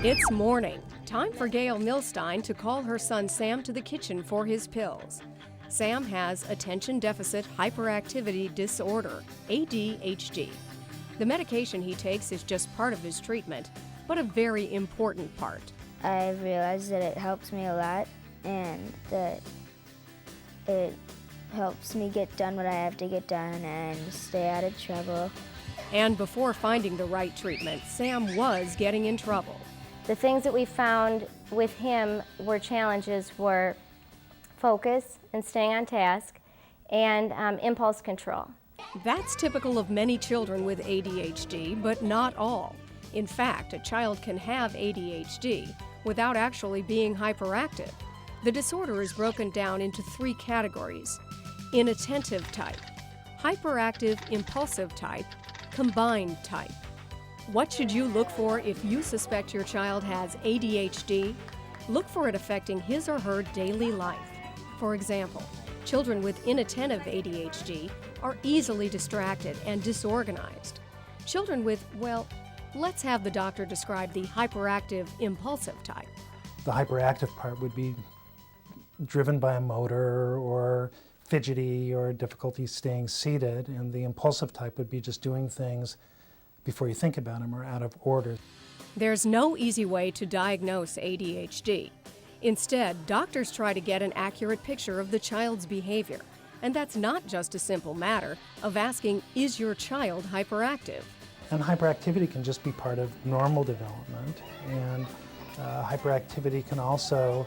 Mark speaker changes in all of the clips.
Speaker 1: It's morning. Time for Gail Milstein to call her son Sam to the kitchen for his pills. Sam has attention deficit hyperactivity disorder, ADHD. The medication he takes is just part of his treatment, but a very important part.
Speaker 2: I've realized that it helps me a lot and that it helps me get done what I have to get done and stay out of trouble.
Speaker 1: And before finding the right treatment, Sam was getting in trouble.
Speaker 3: The things that we found with him were challenges were focus and staying on task and impulse control.
Speaker 1: That's typical of many children with ADHD, but not all. In fact, a child can have ADHD without actually being hyperactive. The disorder is broken down into 3 categories: inattentive type, hyperactive impulsive type, combined type. What should you look for if you suspect your child has ADHD? Look for it affecting his or her daily life. For example, children with inattentive ADHD are easily distracted and disorganized. Children with, well, let's have the doctor describe the hyperactive impulsive type.
Speaker 4: The hyperactive part would be driven by a motor or fidgety or difficulty staying seated, and the impulsive type would be just doing things before you think about them or out of order.
Speaker 1: There's no easy way to diagnose ADHD. Instead, doctors try to get an accurate picture of the child's behavior. And that's not just a simple matter of asking, is your child hyperactive?
Speaker 4: And hyperactivity can just be part of normal development, and hyperactivity can also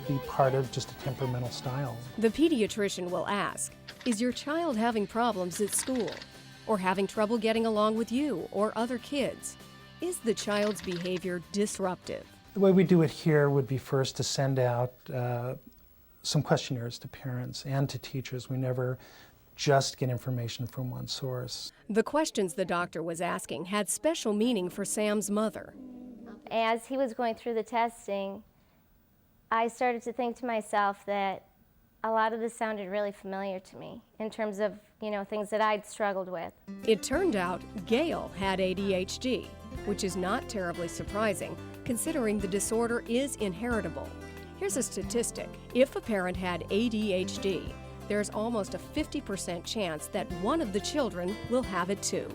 Speaker 4: be part of just a temperamental style.
Speaker 1: The pediatrician will ask, is your child having problems at school? Or having trouble getting along with you or other kids? Is the child's behavior disruptive?
Speaker 4: The way we do it here would be first to send out some questionnaires to parents and to teachers. We never just get information from one source.
Speaker 1: The questions the doctor was asking had special meaning for Sam's mother.
Speaker 3: As he was going through the testing, I started to think to myself that a lot of this sounded really familiar to me in terms of, things that I'd struggled with.
Speaker 1: It turned out Gail had ADHD, which is not terribly surprising considering the disorder is inheritable. Here's a statistic. If a parent had ADHD, there's almost a 50% chance that one of the children will have it too.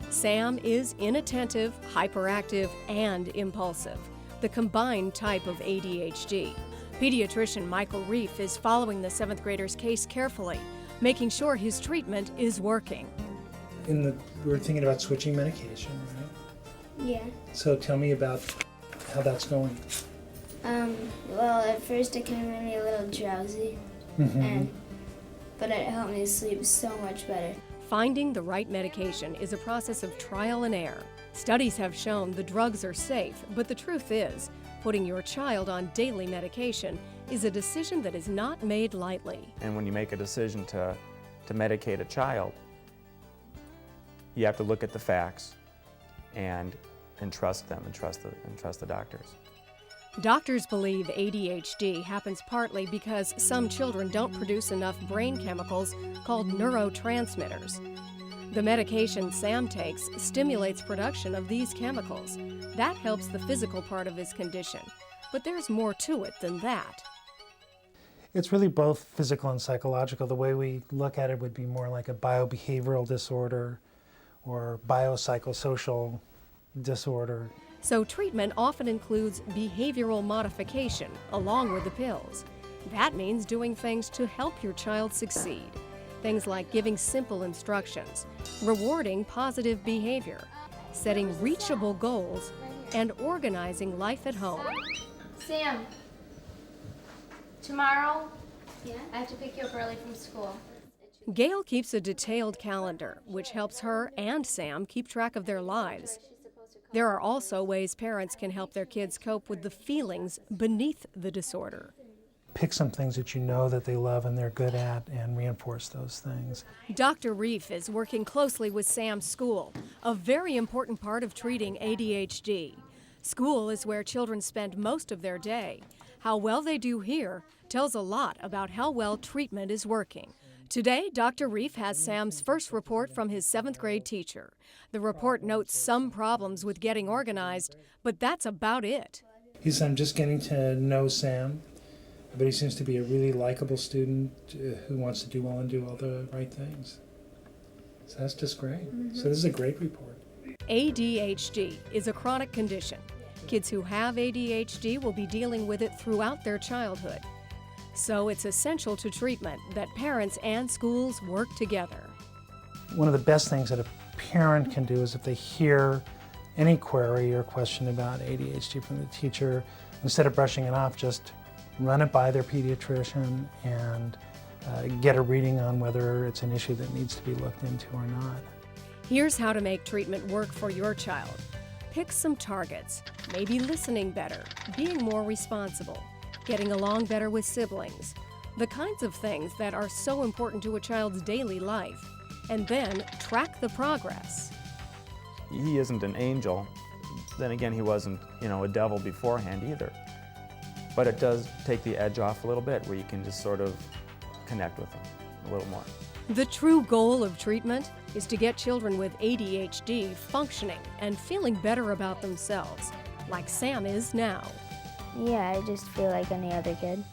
Speaker 1: Sam is inattentive, hyperactive, and impulsive, the combined type of ADHD. Pediatrician Michael Reif is following the 7th grader's case carefully, making sure his treatment is working.
Speaker 4: We're thinking about switching medication, right?
Speaker 2: Yeah.
Speaker 4: So tell me about how that's going.
Speaker 2: Well, at first it kind of made me a little drowsy, but it helped me sleep so much better.
Speaker 1: Finding the right medication is a process of trial and error. Studies have shown the drugs are safe, but the truth is, putting your child on daily medication is a decision that is not made lightly.
Speaker 5: And when you make a decision to medicate a child, you have to look at the facts and trust them and trust the doctors.
Speaker 1: Doctors believe ADHD happens partly because some children don't produce enough brain chemicals called neurotransmitters. The medication Sam takes stimulates production of these chemicals. That helps the physical part of his condition. But there's more to it than that.
Speaker 4: It's really both physical and psychological. The way we look at it would be more like a biobehavioral disorder or biopsychosocial disorder.
Speaker 1: So treatment often includes behavioral modification along with the pills. That means doing things to help your child succeed. Things like giving simple instructions, rewarding positive behavior, setting reachable goals, and organizing life at home.
Speaker 3: Sam, tomorrow, I have to pick you up early from school.
Speaker 1: Gail keeps a detailed calendar, which helps her and Sam keep track of their lives. There are also ways parents can help their kids cope with the feelings beneath the disorder.
Speaker 4: Pick some things that you know that they love and they're good at and reinforce those things.
Speaker 1: Dr. Reif is working closely with Sam's school, a very important part of treating ADHD. School is where children spend most of their day. How well they do here tells a lot about how well treatment is working. Today, Dr. Reef has Sam's first report from his 7th grade teacher. The report notes some problems with getting organized, but that's about it.
Speaker 4: I'm just getting to know Sam, but he seems to be a really likable student who wants to do well and do all the right things. So that's just great. So this is a great report.
Speaker 1: ADHD is a chronic condition. Kids who have ADHD will be dealing with it throughout their childhood. So it's essential to treatment that parents and schools work together.
Speaker 4: One of the best things that a parent can do is if they hear any query or question about ADHD from the teacher, instead of brushing it off, just run it by their pediatrician and get a reading on whether it's an issue that needs to be looked into or not.
Speaker 1: Here's how to make treatment work for your child. Pick some targets, maybe listening better, being more responsible, getting along better with siblings, the kinds of things that are so important to a child's daily life, and then track the progress.
Speaker 5: He isn't an angel. Then again, he wasn't, a devil beforehand either. But it does take the edge off a little bit where you can just sort of connect with him a little more.
Speaker 1: The true goal of treatment is to get children with ADHD functioning and feeling better about themselves, like Sam is now.
Speaker 2: Yeah, I just feel like any other kid.